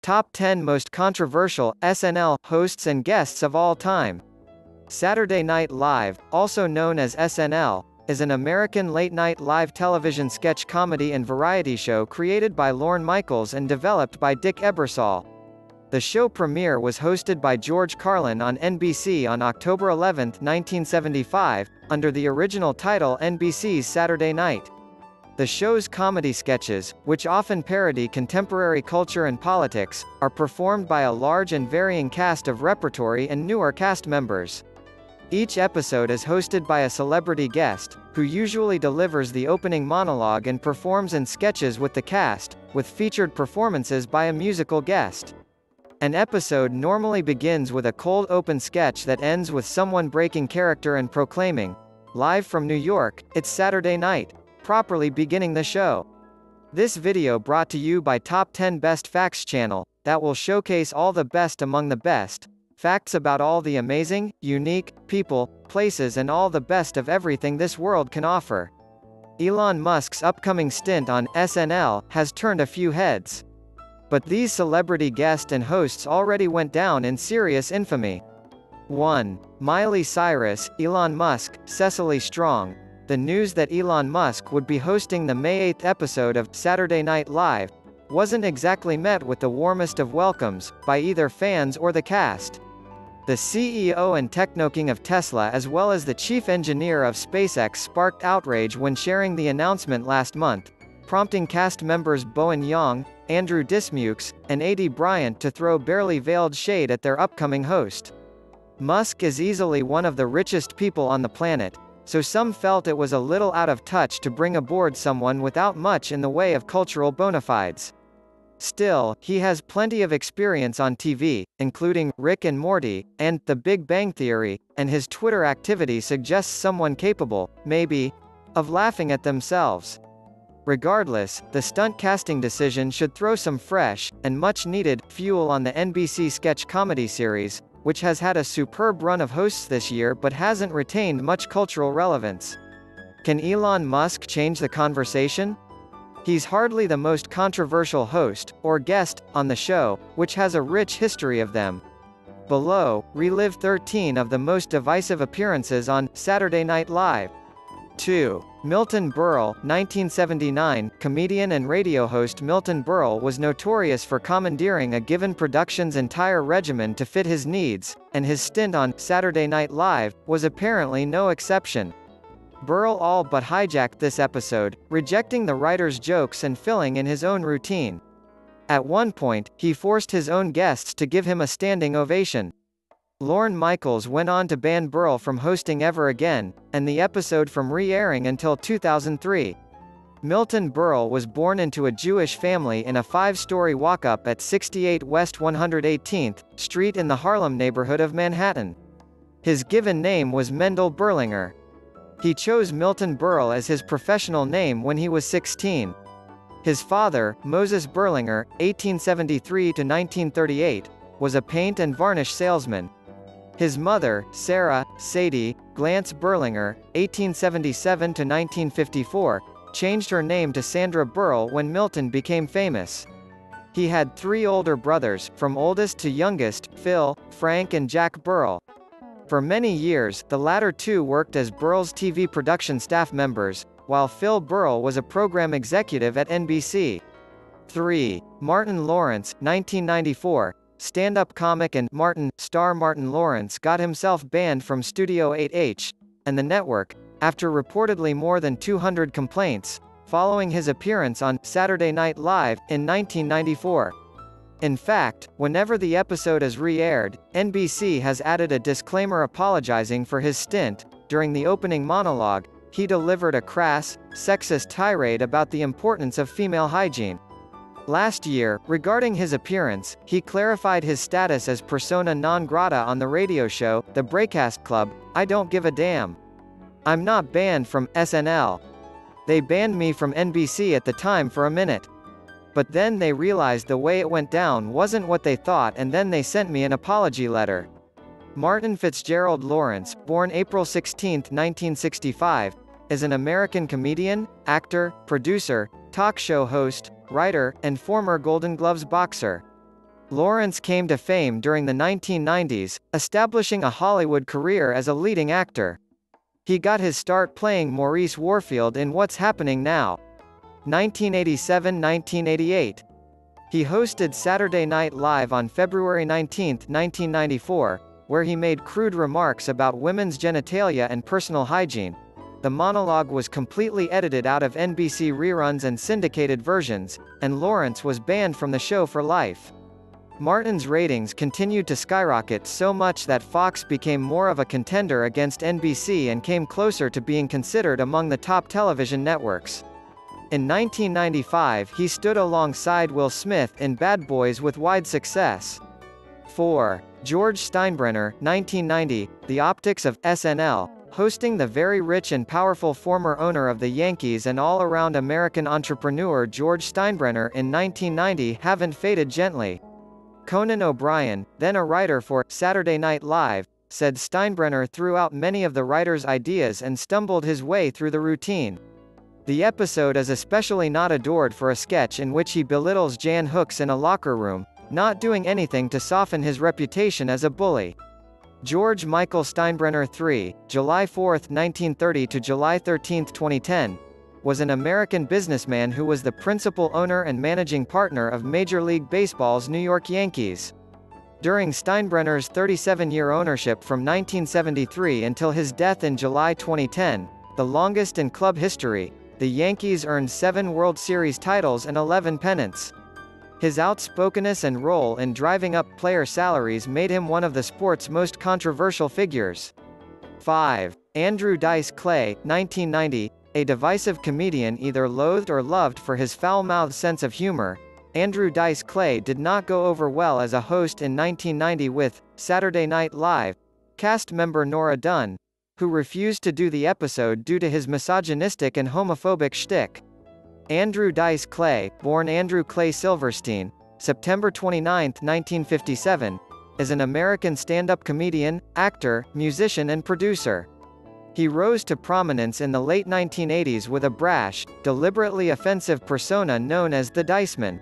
Top 10 Most Controversial SNL Hosts and Guests of All Time. Saturday Night Live, also known as SNL, is an American late-night live television sketch comedy and variety show created by Lorne Michaels and developed by Dick Ebersol. The show premiere was hosted by George Carlin on NBC on October 11, 1975, under the original title NBC's Saturday Night. The show's comedy sketches, which often parody contemporary culture and politics, are performed by a large and varying cast of repertory and newer cast members. Each episode is hosted by a celebrity guest, who usually delivers the opening monologue and performs in sketches with the cast, with featured performances by a musical guest. An episode normally begins with a cold open sketch that ends with someone breaking character and proclaiming, "Live from New York, it's Saturday night," properly beginning the show. This video brought to you by Top 10 Best Facts channel, that will showcase all the best among the best, facts about all the amazing, unique, people, places and all the best of everything this world can offer. Elon Musk's upcoming stint on SNL has turned a few heads. But these celebrity guests and hosts already went down in serious infamy. 1. Miley Cyrus, Elon Musk, Cecily Strong. The news that Elon Musk would be hosting the May 8 episode of Saturday Night Live wasn't exactly met with the warmest of welcomes, by either fans or the cast. The CEO and technoking of Tesla as well as the chief engineer of SpaceX sparked outrage when sharing the announcement last month, prompting cast members Bowen Yang, Andrew Dismukes, and A.D. Bryant to throw barely veiled shade at their upcoming host. Musk is easily one of the richest people on the planet, so some felt it was a little out of touch to bring aboard someone without much in the way of cultural bona fides. Still, he has plenty of experience on TV, including Rick and Morty, and The Big Bang Theory, and his Twitter activity suggests someone capable, maybe, of laughing at themselves. Regardless, the stunt casting decision should throw some fresh, and much-needed, fuel on the NBC sketch comedy series, which has had a superb run of hosts this year but hasn't retained much cultural relevance. Can Elon Musk change the conversation? He's hardly the most controversial host, or guest, on the show, which has a rich history of them. Below, relive 13 of the most divisive appearances on Saturday Night Live. 2. Milton Berle, 1979. Comedian and radio host Milton Berle was notorious for commandeering a given production's entire regimen to fit his needs, and his stint on Saturday Night Live was apparently no exception. Berle all but hijacked this episode, rejecting the writer's jokes and filling in his own routine. At one point, he forced his own guests to give him a standing ovation. Lorne Michaels went on to ban Berle from hosting ever again, and the episode from re-airing until 2003. Milton Berle was born into a Jewish family in a 5-story walk-up at 68 West 118th Street in the Harlem neighborhood of Manhattan. His given name was Mendel Berlinger. He chose Milton Berle as his professional name when he was 16. His father, Moses Berlinger, 1873–1938, was a paint and varnish salesman. His mother, Sarah, Sadie, Glantz Berlinger, 1877–1954, changed her name to Sandra Berle when Milton became famous. He had 3 older brothers, from oldest to youngest, Phil, Frank and Jack Berle. For many years, the latter two worked as Berle's TV production staff members, while Phil Berle was a program executive at NBC. 3. Martin Lawrence, 1994. Stand-up comic and Martin, star Martin Lawrence got himself banned from Studio 8H, and the network, after reportedly more than 200 complaints, following his appearance on Saturday Night Live in 1994. In fact, whenever the episode is re-aired, NBC has added a disclaimer apologizing for his stint. During the opening monologue, he delivered a crass, sexist tirade about the importance of female hygiene. Last year, regarding his appearance, he clarified his status as persona non grata on the radio show, The Breakfast Club. "I don't give a damn. I'm not banned from SNL. They banned me from NBC at the time for a minute. But then they realized the way it went down wasn't what they thought and then they sent me an apology letter." Martin Fitzgerald Lawrence, born April 16, 1965, is an American comedian, actor, producer, talk show host, writer, and former Golden Gloves boxer. Lawrence came to fame during the 1990s, establishing a Hollywood career as a leading actor. He got his start playing Maurice Warfield in What's Happening Now? 1987–1988. He hosted Saturday Night Live on February 19, 1994, where he made crude remarks about women's genitalia and personal hygiene. The monologue was completely edited out of NBC reruns and syndicated versions, and Lawrence was banned from the show for life. Martin's ratings continued to skyrocket so much that Fox became more of a contender against NBC and came closer to being considered among the top television networks. In 1995 he stood alongside Will Smith in Bad Boys with wide success. 4. George Steinbrenner, 1990, The Optics of SNL, hosting the very rich and powerful former owner of the Yankees and all-around American entrepreneur George Steinbrenner in 1990 haven't faded gently. Conan O'Brien, then a writer for Saturday Night Live, said Steinbrenner threw out many of the writer's ideas and stumbled his way through the routine. The episode is especially not adored for a sketch in which he belittles Jan Hooks in a locker room, not doing anything to soften his reputation as a bully. George Michael Steinbrenner III, July 4, 1930 to July 13, 2010, was an American businessman who was the principal owner and managing partner of Major League Baseball's New York Yankees. During Steinbrenner's 37-year ownership from 1973 until his death in July 2010, the longest in club history, the Yankees earned 7 World Series titles and 11 pennants. His outspokenness and role in driving up player salaries made him one of the sport's most controversial figures. 5. Andrew Dice Clay, 1990, a divisive comedian either loathed or loved for his foul-mouthed sense of humor, Andrew Dice Clay did not go over well as a host in 1990 with Saturday Night Live cast member Nora Dunn, who refused to do the episode due to his misogynistic and homophobic shtick. Andrew Dice Clay, born Andrew Clay Silverstein, September 29, 1957, is an American stand-up comedian, actor, musician and producer. He rose to prominence in the late 1980s with a brash, deliberately offensive persona known as the Diceman.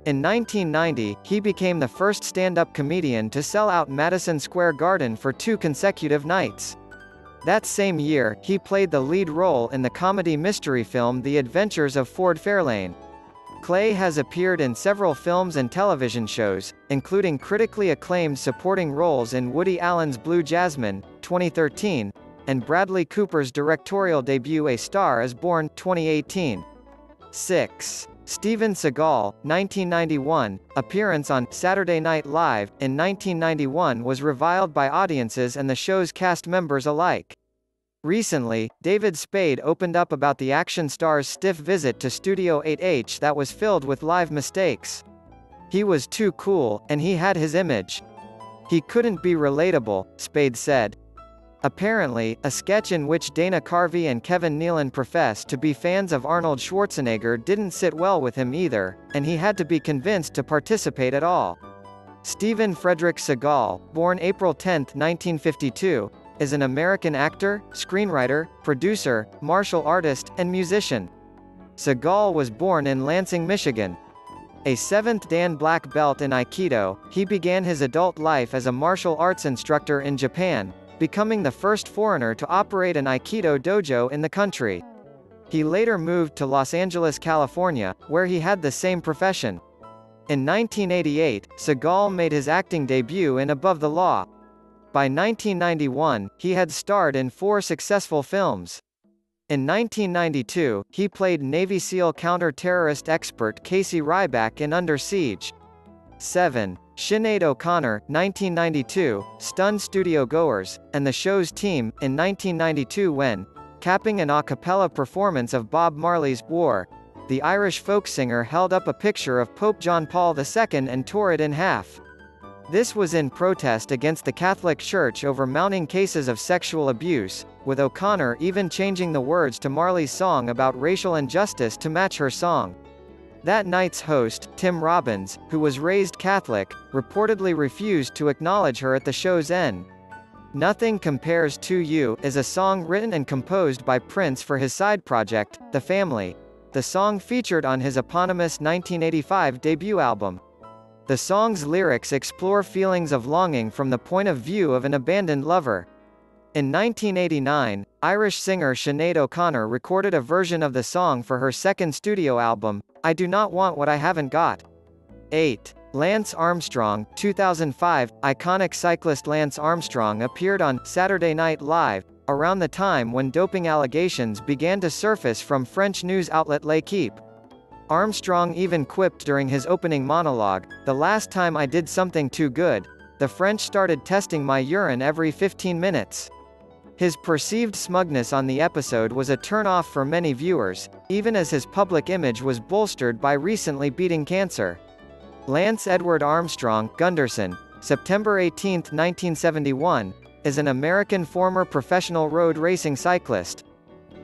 In 1990, he became the first stand-up comedian to sell out Madison Square Garden for 2 consecutive nights. That same year, he played the lead role in the comedy mystery film The Adventures of Ford Fairlane. Clay has appeared in several films and television shows, including critically acclaimed supporting roles in Woody Allen's Blue Jasmine, 2013, and Bradley Cooper's directorial debut A Star is Born, 2018. 6. Steven Seagal, 1991, appearance on Saturday Night Live in 1991 was reviled by audiences and the show's cast members alike. Recently, David Spade opened up about the action star's stiff visit to Studio 8H that was filled with live mistakes. He was too cool, and he had his image. He couldn't be relatable, Spade said. Apparently, a sketch in which Dana Carvey and Kevin Nealon profess to be fans of Arnold Schwarzenegger didn't sit well with him either, and he had to be convinced to participate at all. Stephen Frederick Seagal, born April 10, 1952, is an American actor, screenwriter, producer, martial artist, and musician. Seagal was born in Lansing, Michigan. A 7th Dan black belt in Aikido, he began his adult life as a martial arts instructor in Japan, becoming the first foreigner to operate an Aikido dojo in the country. He later moved to Los Angeles, California, where he had the same profession. In 1988, Seagal made his acting debut in Above the Law. By 1991, he had starred in 4 successful films. In 1992, he played Navy SEAL counter-terrorist expert Casey Ryback in Under Siege. 7. Sinead OConnor, 1992, stunned studio-goers, and the show's team, in 1992 when, capping an a cappella performance of Bob Marley's War, the Irish folk singer held up a picture of Pope John Paul II and tore it in half. This was in protest against the Catholic Church over mounting cases of sexual abuse, with O'Connor even changing the words to Marley's song about racial injustice to match her song. That night's host, Tim Robbins, who was raised Catholic, reportedly refused to acknowledge her at the show's end. Nothing Compares to You is a song written and composed by Prince for his side project, The Family. The song featured on his eponymous 1985 debut album. The song's lyrics explore feelings of longing from the point of view of an abandoned lover. In 1989, Irish singer Sinead OConnor recorded a version of the song for her second studio album, I Do Not Want What I Haven't Got. 8. Lance Armstrong, 2005. Iconic cyclist Lance Armstrong appeared on Saturday Night Live, around the time when doping allegations began to surface from French news outlet L'Équipe. Armstrong even quipped during his opening monologue, "The last time I did something too good, the French started testing my urine every 15 minutes." His perceived smugness on the episode was a turn-off for many viewers, even as his public image was bolstered by recently beating cancer. Lance Edward Armstrong, Gunderson, September 18, 1971, is an American former professional road racing cyclist.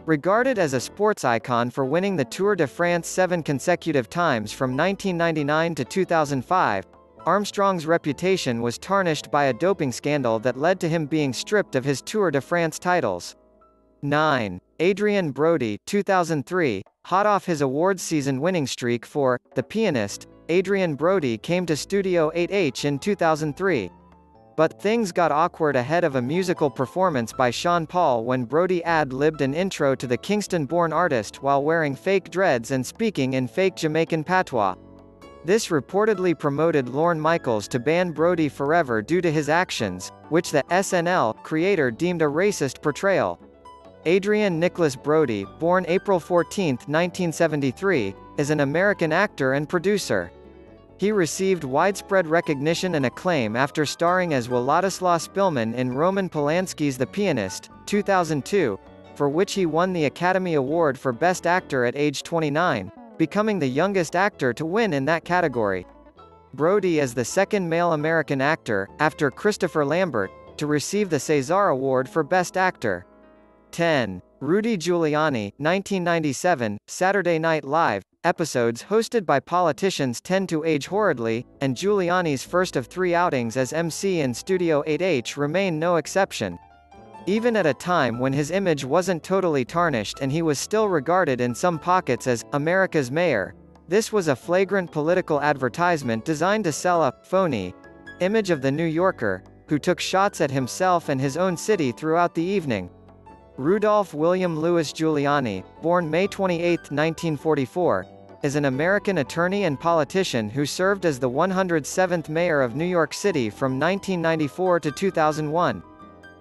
Regarded as a sports icon for winning the Tour de France 7 consecutive times from 1999 to 2005, Armstrong's reputation was tarnished by a doping scandal that led to him being stripped of his Tour de France titles. 9. Adrian Brody, 2003, hot off his awards season winning streak for The Pianist, Adrian Brody came to Studio 8H in 2003. But things got awkward ahead of a musical performance by Sean Paul when Brody ad-libbed an intro to the Kingston-born artist while wearing fake dreads and speaking in fake Jamaican patois. This reportedly promoted Lorne Michaels to ban Brody forever due to his actions, which the SNL creator deemed a racist portrayal. Adrian Nicholas Brody, born April 14, 1973, is an American actor and producer. He received widespread recognition and acclaim after starring as Władysław Spillman in Roman Polanski's The Pianist, 2002, for which he won the Academy Award for Best Actor at age 29, becoming the youngest actor to win in that category. Brody is the second male American actor, after Christopher Lambert, to receive the César Award for Best Actor. 10. Rudy Giuliani, 1997, Saturday Night Live, episodes hosted by politicians tend to age horridly, and Giuliani's first of 3 outings as MC in Studio 8H remain no exception. Even at a time when his image wasn't totally tarnished and he was still regarded in some pockets as America's mayor, this was a flagrant political advertisement designed to sell a phony image of the New Yorker, who took shots at himself and his own city throughout the evening. Rudolph William Louis Giuliani, born May 28, 1944, is an American attorney and politician who served as the 107th mayor of New York City from 1994 to 2001.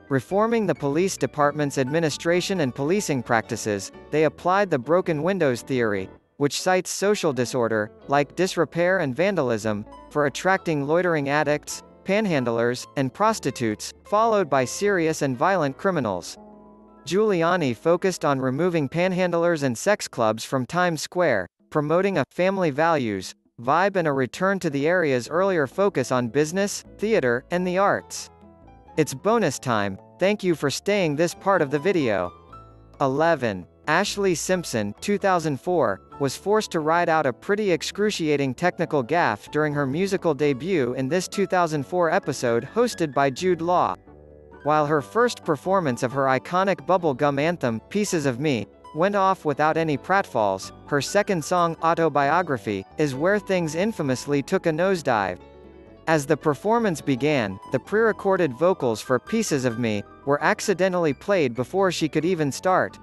Reforming the police department's administration and policing practices, they applied the broken windows theory, which cites social disorder, like disrepair and vandalism, for attracting loitering addicts, panhandlers, and prostitutes, followed by serious and violent criminals. Giuliani focused on removing panhandlers and sex clubs from Times Square, promoting a family values vibe and a return to the area's earlier focus on business, theater, and the arts. It's bonus time, thank you for staying this part of the video. 11. Ashlee Simpson, 2004, was forced to ride out a pretty excruciating technical gaffe during her musical debut in this 2004 episode hosted by Jude Law. While her first performance of her iconic bubblegum anthem, Pieces of Me, went off without any pratfalls, her second song, Autobiography, is where things infamously took a nosedive. As the performance began, the pre-recorded vocals for Pieces of Me were accidentally played before she could even start.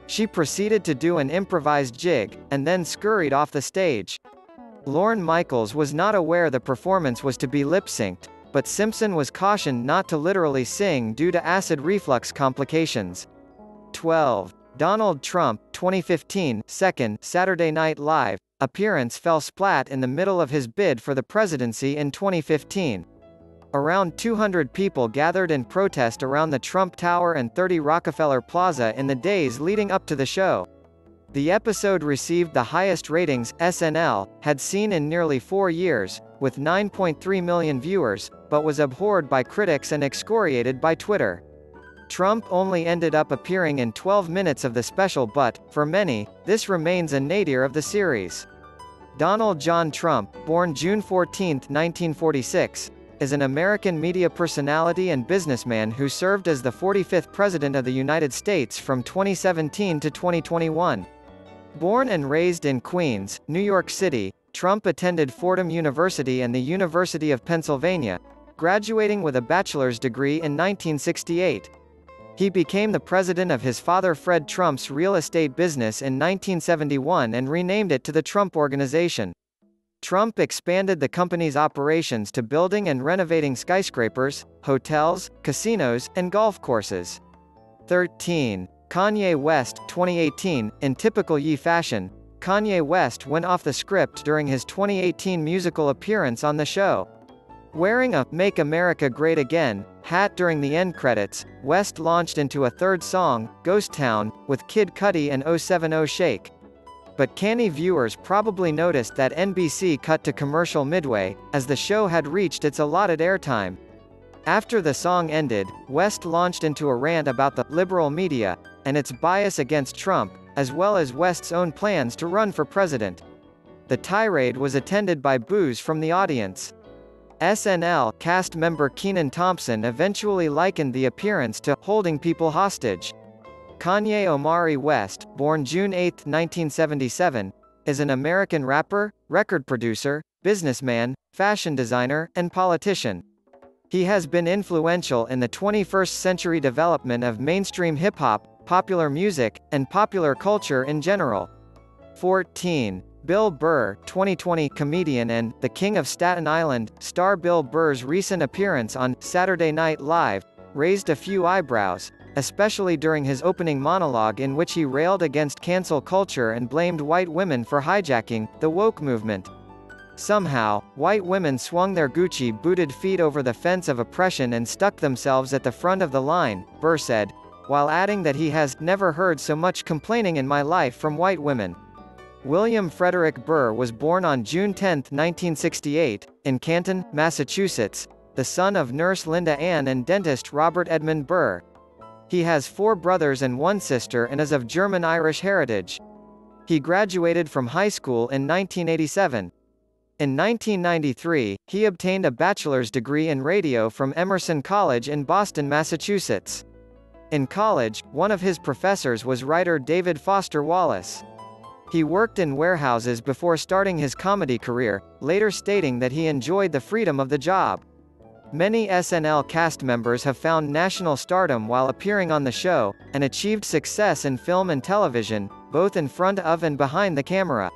She proceeded to do an improvised jig, and then scurried off the stage. Lorne Michaels was not aware the performance was to be lip-synced, but Simpson was cautioned not to literally sing due to acid reflux complications. 12. Donald Trump, 2015, second Saturday Night Live appearance fell splat in the middle of his bid for the presidency in 2015. Around 200 people gathered in protest around the Trump Tower and 30 Rockefeller Plaza in the days leading up to the show. The episode received the highest ratings SNL had seen in nearly 4 years, with 9.3 million viewers, but was abhorred by critics and excoriated by Twitter. Trump only ended up appearing in 12 minutes of the special but, for many, this remains a nadir of the series. Donald John Trump, born June 14, 1946, is an American media personality and businessman who served as the 45th President of the United States from 2017 to 2021. Born and raised in Queens, New York City, Trump attended Fordham University and the University of Pennsylvania, graduating with a bachelor's degree in 1968. He became the president of his father Fred Trump's real estate business in 1971 and renamed it to the Trump Organization. Trump expanded the company's operations to building and renovating skyscrapers, hotels, casinos, and golf courses. 13. Kanye West, 2018. In typical Ye fashion, Kanye West went off the script during his 2018 musical appearance on the show. Wearing a "Make America Great Again" hat during the end credits, West launched into a third song, Ghost Town, with Kid Cudi and 070 Shake. But canny viewers probably noticed that NBC cut to commercial midway, as the show had reached its allotted airtime. After the song ended, West launched into a rant about the liberal media and its bias against Trump, as well as West's own plans to run for president. The tirade was attended by boos from the audience. SNL cast member Kenan Thompson eventually likened the appearance to "holding people hostage." Kanye Omari West, born June 8, 1977, is an American rapper, record producer, businessman, fashion designer, and politician. He has been influential in the 21st century development of mainstream hip-hop, popular music, and popular culture in general. 14. Bill Burr, 2020 comedian and "The King of Staten Island" star Bill Burr's recent appearance on Saturday Night Live raised a few eyebrows, especially during his opening monologue in which he railed against cancel culture and blamed white women for hijacking the woke movement. Somehow, white women swung their Gucci-booted feet over the fence of oppression and stuck themselves at the front of the line, Burr said, while adding that he has "never heard so much complaining in my life from white women." William Frederick Burr was born on June 10, 1968, in Canton, Massachusetts, the son of nurse Linda Ann and dentist Robert Edmund Burr. He has 4 brothers and 1 sister and is of German-Irish heritage. He graduated from high school in 1987. In 1993, he obtained a bachelor's degree in radio from Emerson College in Boston, Massachusetts. In college, one of his professors was writer David Foster Wallace. He worked in warehouses before starting his comedy career, later stating that he enjoyed the freedom of the job. Many SNL cast members have found national stardom while appearing on the show, and achieved success in film and television, both in front of and behind the camera.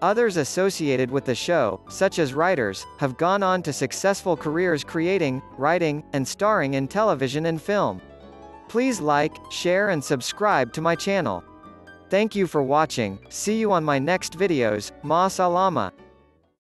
Others associated with the show, such as writers, have gone on to successful careers creating, writing, and starring in television and film. Please like, share and subscribe to my channel. Thank you for watching. See you on my next videos. Ma salama.